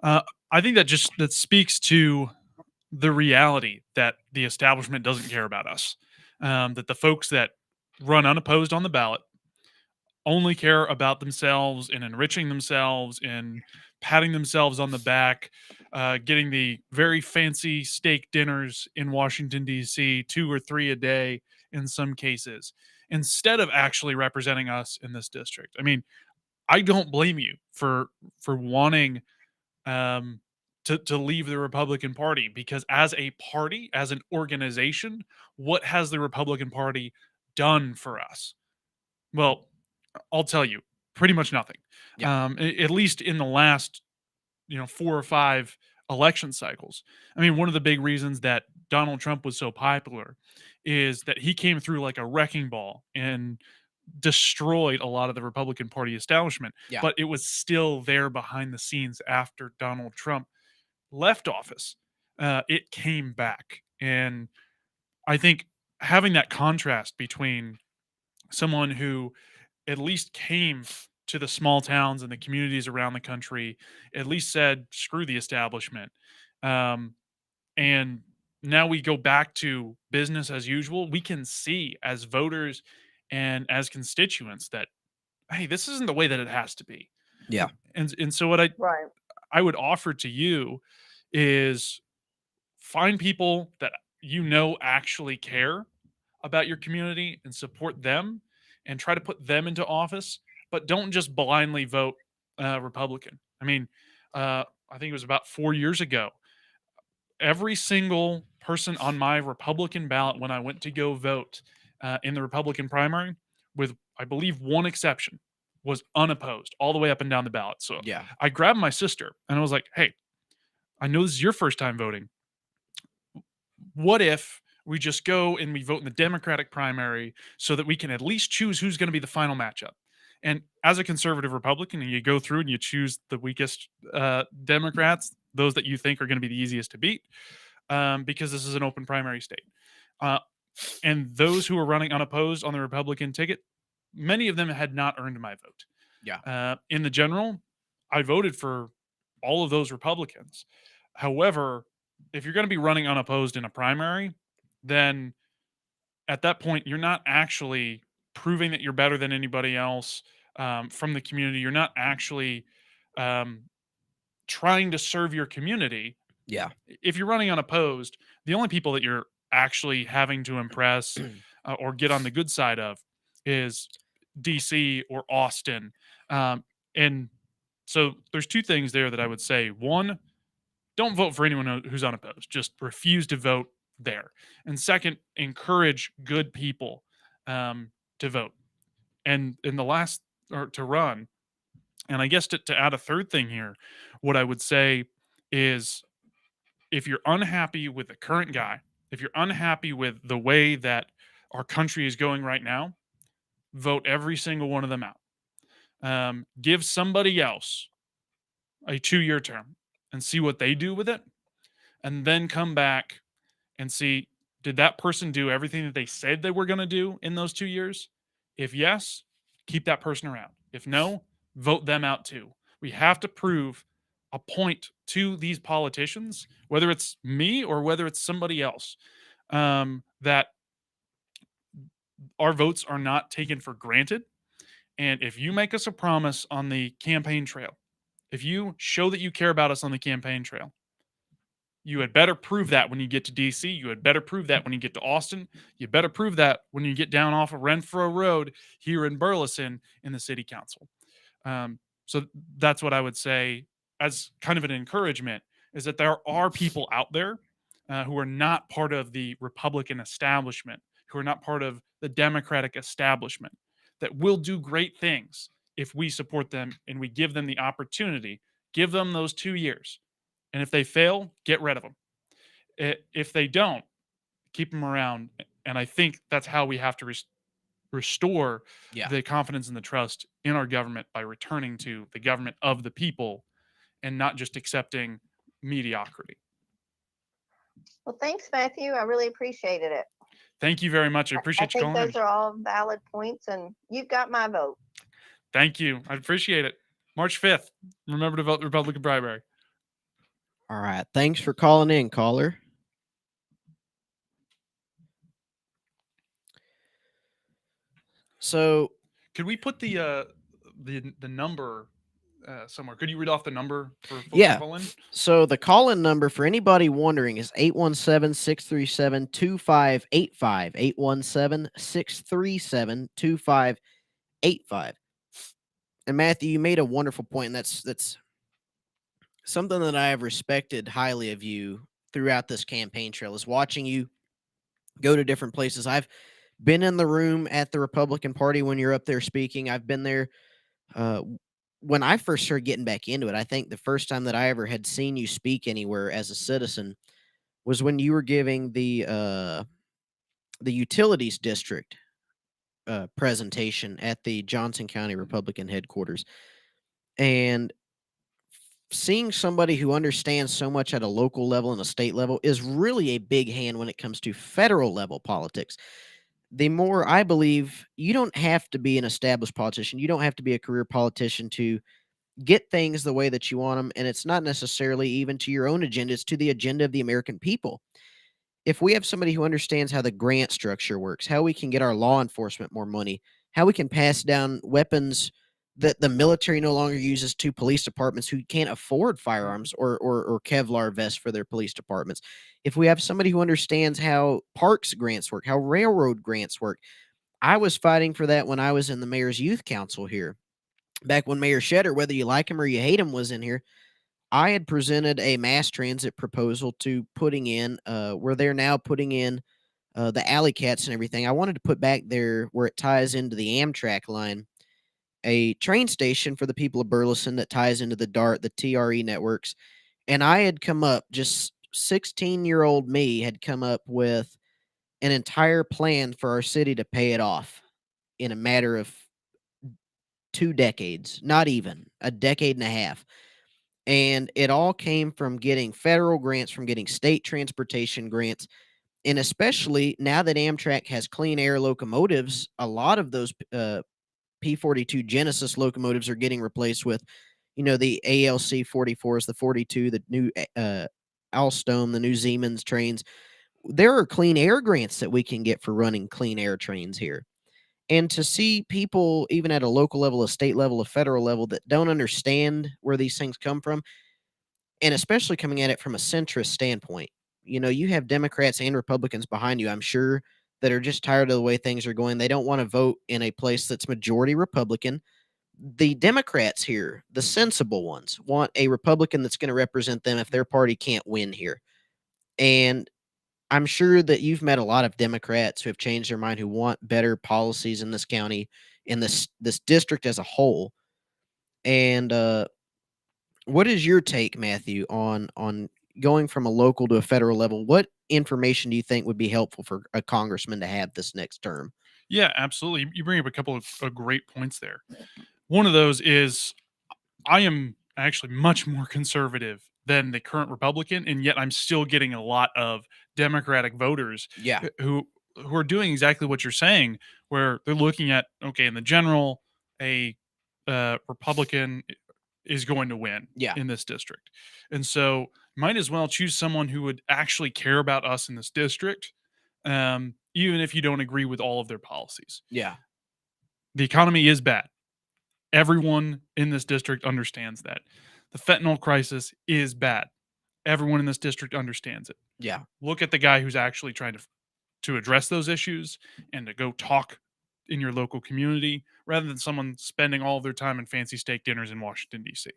I think that speaks to the reality that the establishment doesn't care about us. That the folks that run unopposed on the ballot only care about themselves and enriching themselves and patting themselves on the back, getting the very fancy steak dinners in Washington, D.C., 2 or 3 a day in some cases, instead of actually representing us in this district. I mean, I don't blame you for wanting to leave the Republican Party, because as a party, as an organization, what has the Republican Party done for us? Well, I'll tell you, pretty much nothing. Yeah. At least in the last 4 or 5 election cycles. I mean, one of the big reasons that Donald Trump was so popular is that he came through like a wrecking ball and destroyed a lot of the Republican Party establishment. Yeah. But it was still there behind the scenes after Donald Trump left office. It came back. And I think having that contrast between someone who at least came to the small towns and the communities around the country, at least said, screw the establishment. And now we go back to business as usual. We can see as voters and as constituents that, hey, this isn't the way that it has to be. Yeah. And so what Right. I would offer to you is find people that actually care about your community and support them and try to put them into office, but don't just blindly vote Republican. I mean, I think it was about 4 years ago. Every single person on my Republican ballot when I went to go vote in the Republican primary, with I believe one exception, was unopposed all the way up and down the ballot. So Yeah. I grabbed my sister and I was like, hey, I know this is your first time voting. What if we just go and we vote in the Democratic primary so that we can at least choose who's going to be the final matchup? And as a conservative Republican, and you go through and you choose the weakest Democrats, those that you think are going to be the easiest to beat, because this is an open primary state. And those who are running unopposed on the Republican ticket, many of them had not earned my vote. Yeah. In the general, I voted for all of those Republicans. However, if you're going to be running unopposed in a primary, then at that point, you're not actually proving that you're better than anybody else from the community. You're not actually trying to serve your community. Yeah. If you're running unopposed, the only people that you're actually having to impress or get on the good side of is DC or Austin. And so there's 2 things there that I would say. One, don't vote for anyone who's unopposed. Just refuse to vote there. And second, encourage good people to vote. And in the last, or to run, And I guess to add a third thing here, what I would say is if you're unhappy with the current guy, if you're unhappy with the way that our country is going right now, vote every single one of them out. Give somebody else a 2-year term and see what they do with it, and then come back and see, did that person do everything that they said they were going to do in those 2 years? If yes, keep that person around. If no, vote them out too. We have to prove a point to these politicians, whether it's me or whether it's somebody else, that our votes are not taken for granted. And if you make us a promise on the campaign trail, if you show that you care about us on the campaign trail, you had better prove that when you get to DC. You had better prove that when you get to Austin. You better prove that when you get down off of Renfro Road here in Burleson in the city council. So that's what I would say as kind of an encouragement, is that there are people out there who are not part of the Republican establishment, who are not part of the Democratic establishment, that will do great things if we support them and we give them the opportunity, give them those 2 years. And if they fail, get rid of them. If they don't, keep them around. And I think that's how we have to restore the confidence and the trust in our government, by returning to the government of the people and not just accepting mediocrity. Well, thanks, Matthew. I really appreciated it. Thank you very much. I appreciate you think calling in. those are all valid points, and you've got my vote. Thank you. I appreciate it. March 5th. Remember to vote the Republican primary. All right. Thanks for calling in, caller. So, could we put the number somewhere? Could you read off the number for folks yeah. to call in? So the call-in number for anybody wondering is 817-637-2585. 817-637-2585. And Matthew, you made a wonderful point, and that's something that I have respected highly of you throughout this campaign trail, is watching you go to different places. I've been in the room at the Republican Party when you're up there speaking. I've been there when I first started getting back into it. I think the first time that I ever had seen you speak anywhere as a citizen was when you were giving the utilities district presentation at the Johnson County Republican headquarters. And seeing somebody who understands so much at a local level and a state level is really a big hand when it comes to federal level politics. The more, I believe, you don't have to be an established politician. You don't have to be a career politician to get things the way that you want them. And it's not necessarily even to your own agenda. It's to the agenda of the American people. If we have somebody who understands how the grant structure works, how we can get our law enforcement more money, how we can pass down weapons that the military no longer uses to police departments who can't afford firearms or Kevlar vests for their police departments. If we have somebody who understands how parks grants work, how railroad grants work. I was fighting for that when I was in the mayor's youth council here. Back when Mayor Shetter, whether you like him or you hate him, was in here, I had presented a mass transit proposal to putting in, where they're now putting in the alley cats and everything. I wanted to put back there where it ties into the Amtrak line, a train station for the people of Burleson that ties into the DART, the TRE networks. And I had come up, just 16-year-old me had come up with an entire plan for our city to pay it off in a matter of 2 decades, not even a decade and a half. And it all came from getting federal grants, from getting state transportation grants. And especially now that Amtrak has clean air locomotives, a lot of those P-42 Genesis locomotives are getting replaced with, the ALC 44s, the 42, the new Alstom, the new Siemens trains. There are clean air grants that we can get for running clean air trains here. And to see people, even at a local level, a state level, a federal level, that don't understand where these things come from, and especially coming at it from a centrist standpoint. You have Democrats and Republicans behind you, I'm sure, that are just tired of the way things are going. They don't want to vote in a place that's majority Republican. The Democrats here, the sensible ones, want a Republican that's going to represent them if their party can't win here. And I'm sure that you've met a lot of Democrats who have changed their mind, who want better policies in this county, in this district as a whole. And what is your take, Matthew, on going from a local to a federal level? What information do you think would be helpful for a congressman to have this next term? Yeah, absolutely. You bring up a couple of great points there. One of those is I am actually much more conservative than the current Republican, and yet I'm still getting a lot of Democratic voters Yeah. who are doing exactly what you're saying, where they're looking at, okay, in the general, a Republican is going to win Yeah. in this district, and so might as well choose someone who would actually care about us in this district, even if you don't agree with all of their policies. Yeah. The economy is bad. Everyone in this district understands that. The fentanyl crisis is bad. Everyone in this district understands it. Yeah. Look at the guy who's actually trying to address those issues and to go talk in your local community rather than someone spending all of their time in fancy steak dinners in Washington D.C.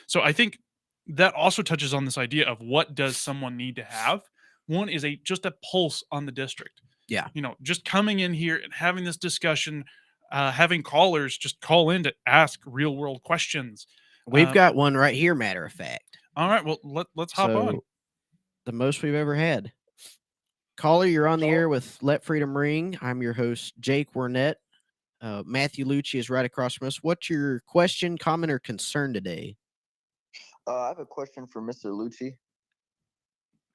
So I think that also touches on this idea of what does someone need to have. One is just a pulse on the district. Yeah. Just coming in here and having this discussion, having callers just call in to ask real world questions. We've got one right here, matter of fact. All right, well let's hop on. The most we've ever had. Caller, you're on the air with Let Freedom Ring. I'm your host, Jake Wernette. Matthew Lucci is right across from us. What's your question, comment, or concern today? I have a question for Mr. Lucci.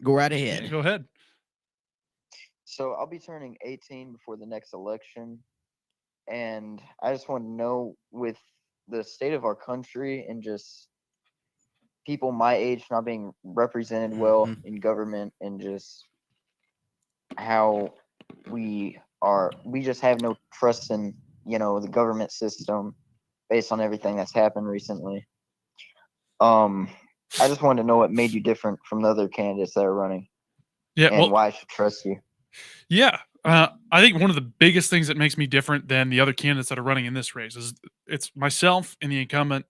Go right ahead. Yeah, go ahead. So I'll be turning 18 before the next election, and I just want to know, with the state of our country and just people my age not being represented well in government, and just how we just have no trust in, the government system based on everything that's happened recently. I just wanted to know what made you different from the other candidates that are running. Yeah, and why I should trust you. Yeah. I think one of the biggest things that makes me different than the other candidates that are running in this race is it's myself and the incumbent.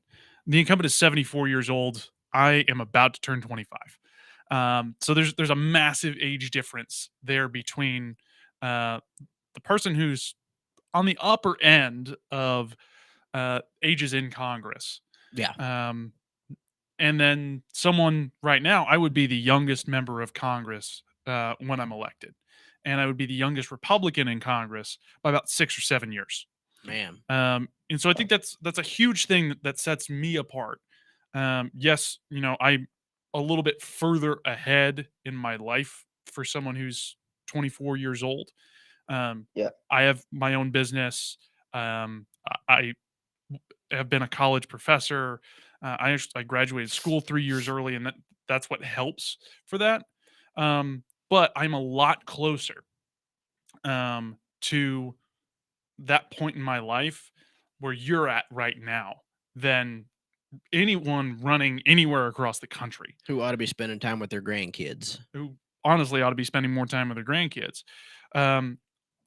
The incumbent is 74 years old. I am about to turn 25. So there's a massive age difference there between the person who's on the upper end of ages in Congress. Yeah. And then someone right now, I would be the youngest member of Congress when I'm elected. And I would be the youngest Republican in Congress by about 6 or 7 years. Man. And so I think that's a huge thing that sets me apart. Yes, I'm a little bit further ahead in my life for someone who's 24 years old. Yeah. I have my own business. I have been a college professor. I graduated school 3 years early, and that's what helps for that. But I'm a lot closer to that point in my life where you're at right now than anyone running anywhere across the country. Who ought to be spending time with their grandkids. Who honestly ought to be spending more time with their grandkids. I'm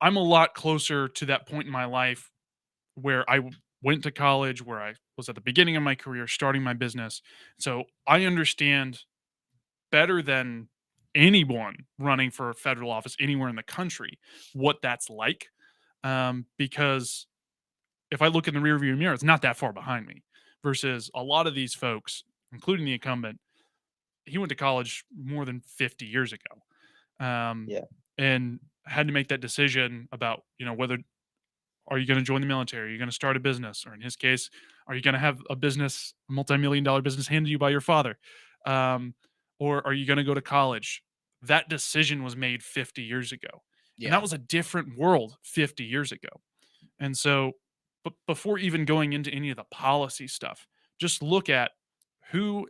a lot closer to that point in my life where I went to college, where I was at the beginning of my career, starting my business. So I understand better than anyone running for federal office anywhere in the country what that's like. Because if I look in the rearview mirror, it's not that far behind me. Versus a lot of these folks, including the incumbent, he went to college more than 50 years ago. Yeah. And had to make that decision about, whether are you going to join the military? Are you going to start a business? Or in his case, are you going to have a business, a multi-million-dollar business handed to you by your father? Or are you going to go to college? That decision was made 50 years ago. Yeah. And that was a different world 50 years ago. And so, but before even going into any of the policy stuff, just look at who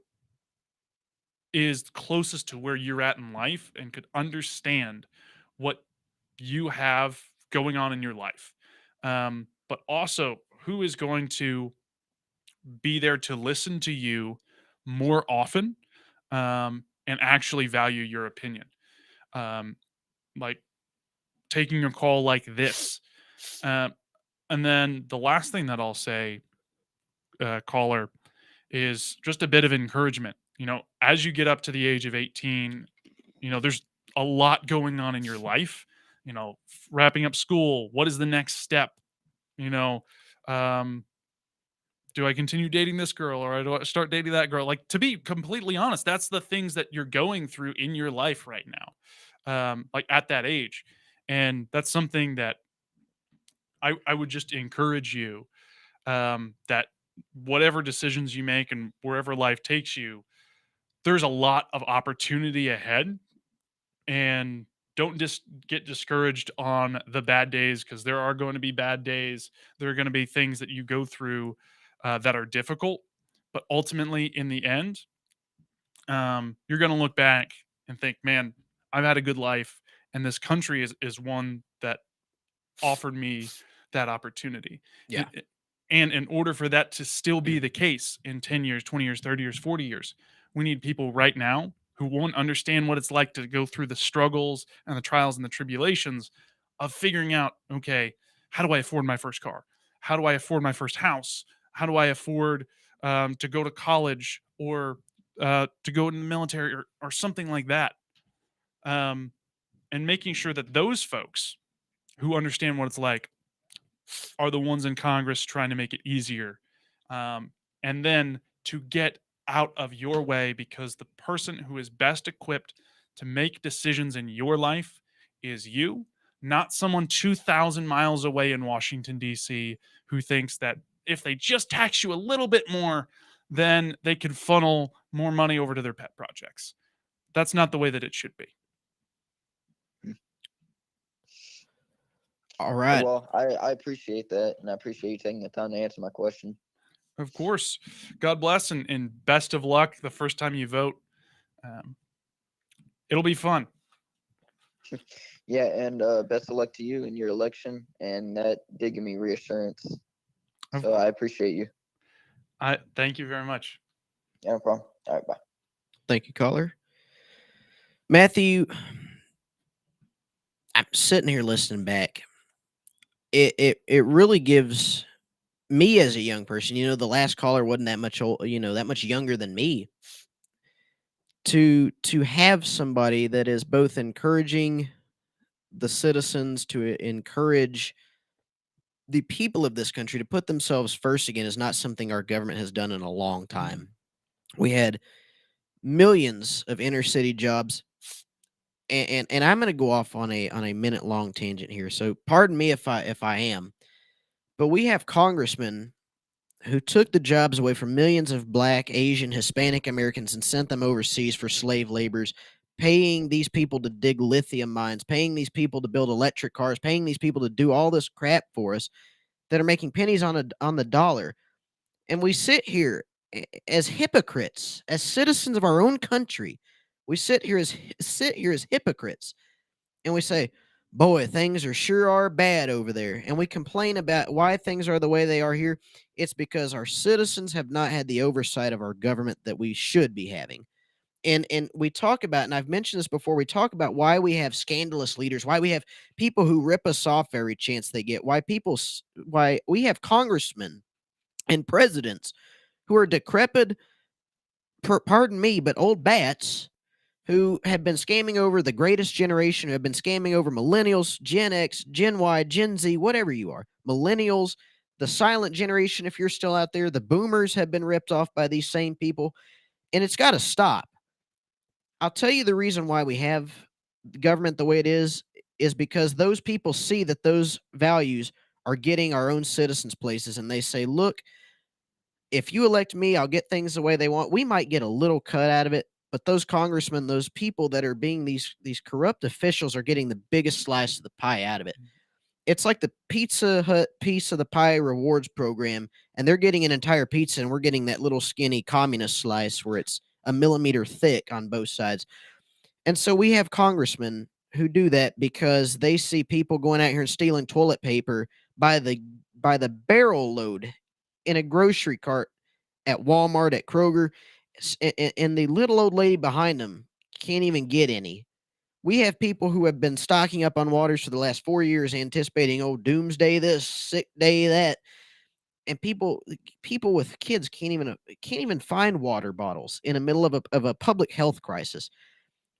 is closest to where you're at in life and could understand what you have going on in your life. But also who is going to be there to listen to you more often, and actually value your opinion. Like taking a call like this. And then the last thing that I'll say, caller, is just a bit of encouragement. As you get up to the age of 18, there's a lot going on in your life. Wrapping up school, what is the next step? do I continue dating this girl or do I start dating that girl? Like, to be completely honest, that's the things that you're going through in your life right now, like at that age. And that's something that I would just encourage you, that whatever decisions you make and wherever life takes you, there's a lot of opportunity ahead. And don't just get discouraged on the bad days, because there are going to be bad days. There are going to be things that you go through that are difficult. But ultimately, in the end, you're going to look back and think, man, I've had a good life. And this country is one that offered me that opportunity. Yeah. And in order for that to still be the case in 10 years, 20 years, 30 years, 40 years, we need people right now who won't understand what it's like to go through the struggles and the trials and the tribulations of figuring out, okay, how do I afford my first car? How do I afford my first house? How do I afford to go to college, or to go in the military, or something like that? Um, and making sure that those folks who understand what it's like are the ones in Congress trying to make it easier. And then to get out of your way, because the person who is best equipped to make decisions in your life is you, not someone 2,000 miles away in Washington, D.C., who thinks that if they just tax you a little bit more, then they can funnel more money over to their pet projects. That's not the way that it should be. All right. Well, I appreciate that, and I appreciate you taking the time to answer my question. Of course. God bless, and best of luck the first time you vote. It'll be fun. Yeah, and best of luck to you in your election. And that did give me reassurance. So I appreciate you. I thank you very much. Yeah, no problem. All right, bye. Thank you, caller. Matthew, I'm sitting here listening back. It really gives me, as a young person, the last caller wasn't that much old, that much younger than me. To have somebody that is both encouraging the citizens, to encourage the people of this country to put themselves first again, is not something our government has done in a long time. We had millions of inner city jobs, and I'm going to go off on a minute long tangent here. So pardon me if I am, but we have congressmen who took the jobs away from millions of Black, Asian, Hispanic Americans and sent them overseas for slave laborers, paying these people to dig lithium mines, paying these people to build electric cars, paying these people to do all this crap for us that are making pennies on the dollar. And we sit here as hypocrites, as citizens of our own country. We sit here as hypocrites, and we say, boy, things sure are bad over there. And we complain about why things are the way they are here. It's because our citizens have not had the oversight of our government that we should be having. And we talk about, and I've mentioned this before, we talk about why we have scandalous leaders, why we have people who rip us off every chance they get, why we have congressmen and presidents who are decrepit, pardon me, but old bats, who have been scamming over the greatest generation, who have been scamming over millennials, Gen X, Gen Y, Gen Z, whatever you are, millennials, the silent generation, if you're still out there, the boomers have been ripped off by these same people, and it's got to stop. I'll tell you the reason why we have the government the way it is because those people see that those values are getting our own citizens places, and they say, look, if you elect me, I'll get things the way they want. We might get a little cut out of it, but those congressmen, those people that are being these corrupt officials, are getting the biggest slice of the pie out of it. It's like the Pizza Hut piece of the pie rewards program, and they're getting an entire pizza, and we're getting that little skinny communist slice where it's a millimeter thick on both sides. And so we have congressmen who do that because they see people going out here and stealing toilet paper by the barrel load in a grocery cart at Walmart, at Kroger, and the little old lady behind them can't even get any. We have people who have been stocking up on waters for the last 4 years, anticipating, doomsday this, sick day that, and people with kids can't even find water bottles in the middle of a public health crisis.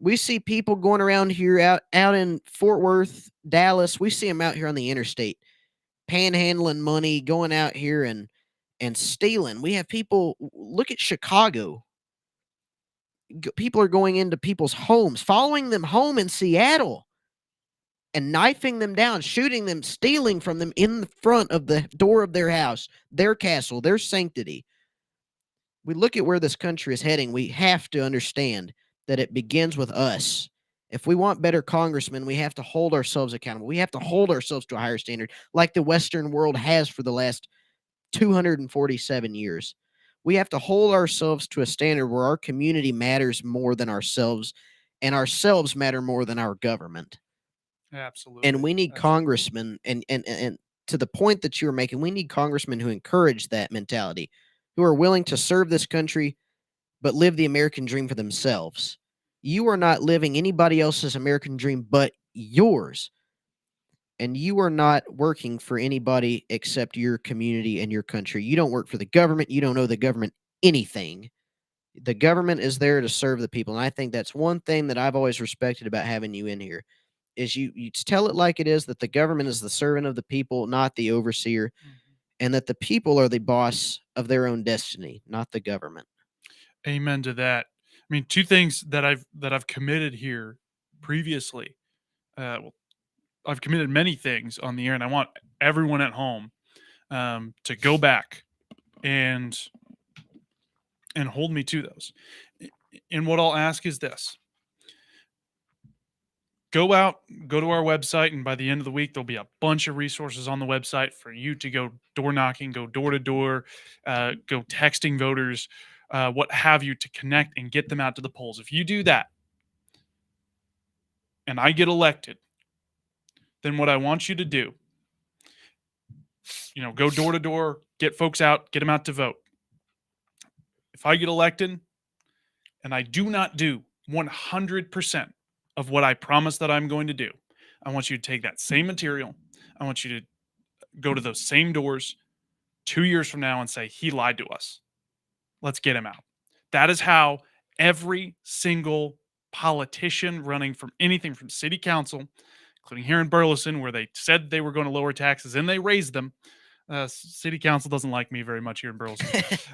We see people going around here out in Fort Worth, Dallas. We see them out here on the interstate, panhandling money, going out here and and stealing. We have people, look at Chicago. People are going into people's homes, following them home in Seattle, and knifing them down, shooting them, stealing from them in the front of the door of their house, their castle, their sanctity. We look at where this country is heading. We have to understand that it begins with us. If we want better congressmen, we have to hold ourselves accountable. We have to hold ourselves to a higher standard, like the Western world has for the last 247 years. We have to hold ourselves to a standard where our community matters more than ourselves, and ourselves matter more than our government. Absolutely. And we need congressmen, and to the point that you were making, we need congressmen who encourage that mentality, who are willing to serve this country, but live the American dream for themselves. You are not living anybody else's American dream but yours. And you are not working for anybody except your community and your country. You don't work for the government. You don't owe the government anything. The government is there to serve the people. And I think that's one thing that I've always respected about having you in here is you tell it like it is, that the government is the servant of the people, not the overseer, and that the people are the boss of their own destiny, not the government. Amen to that. I mean, two things that I've committed here previously. Well, I've committed many things on the air, and I want everyone at home to go back and hold me to those. And what I'll ask is this: go to our website, and by the end of the week, there'll be a bunch of resources on the website for you to go door knocking, go door to door, go texting voters, what have you, to connect and get them out to the polls. If you do that, and I get elected, then what I want you to do, go door to door, get folks out, get them out to vote. If I get elected and I do not do 100% of what I promise that I'm going to do, I want you to take that same material. I want you to go to those same doors 2 years from now and say, he lied to us. Let's get him out. That is how every single politician running from anything from city council, including here in Burleson, where they said they were going to lower taxes and they raised them. City council doesn't like me very much here in Burleson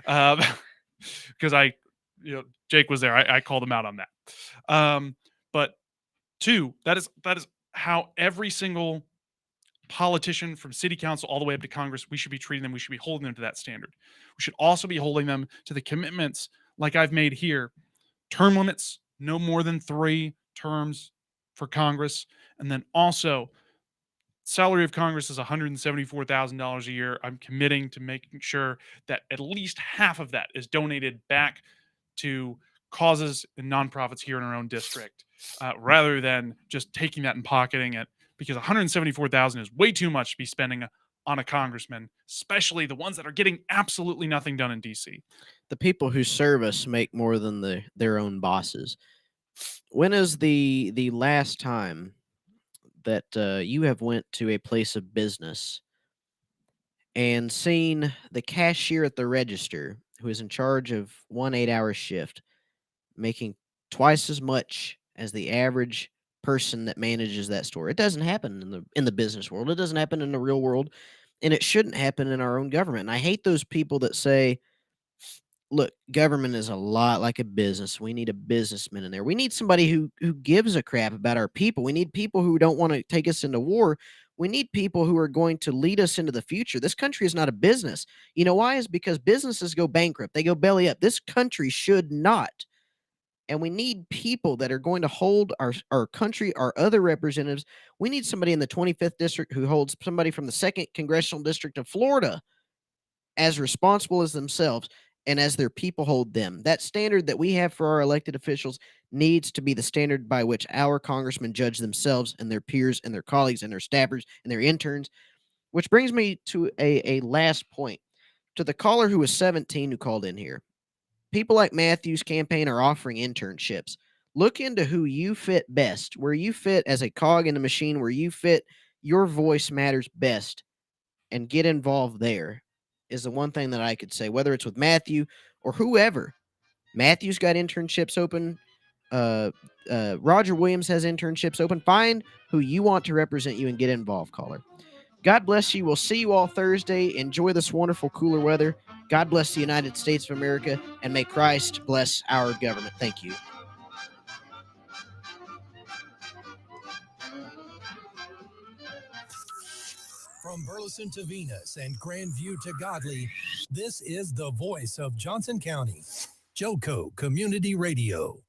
because Jake was there. I called him out on that. But two, that is how every single politician from city council all the way up to Congress, we should be treating them. We should be holding them to that standard. We should also be holding them to the commitments like I've made here. Term limits, no more than 3 terms for Congress. And then also, salary of Congress is $174,000 a year. I'm committing to making sure that at least half of that is donated back to causes and nonprofits here in our own district, rather than just taking that and pocketing it, because $174,000 is way too much to be spending on a congressman, especially the ones that are getting absolutely nothing done in DC. The people who serve us make more than their own bosses. When is the last time that you have went to a place of business and seen the cashier at the register, who is in charge of 1 8-hour shift, making twice as much as the average person that manages that store? It doesn't happen in the business world. It doesn't happen in the real world, and it shouldn't happen in our own government. And I hate those people that say, look, government is a lot like a business. We need a businessman in there. We need somebody who gives a crap about our people. We need people who don't want to take us into war. We need people who are going to lead us into the future. This country is not a business. You know why? Is because businesses go bankrupt. They go belly up. This country should not. And we need people that are going to hold our country, our other representatives. We need somebody in the 25th district who holds somebody from the 2nd Congressional District of Florida as responsible as themselves and as their people hold them. That standard that we have for our elected officials needs to be the standard by which our congressmen judge themselves and their peers and their colleagues and their staffers and their interns. Which brings me to a last point. To the caller who was 17 who called in here. People like Matthew's campaign are offering internships. Look into who you fit best, where you fit as a cog in the machine, where you fit, your voice matters best, and get involved there is the one thing that I could say, whether it's with Matthew or whoever. Matthew's got internships open. Roger Williams has internships open. Find who you want to represent you and get involved, caller. God bless you. We'll see you all Thursday. Enjoy this wonderful cooler weather. God bless the United States of America, and may Christ bless our government. Thank you. From Burleson to Venus and Grandview to Godley, this is the voice of Johnson County, Joco Community Radio.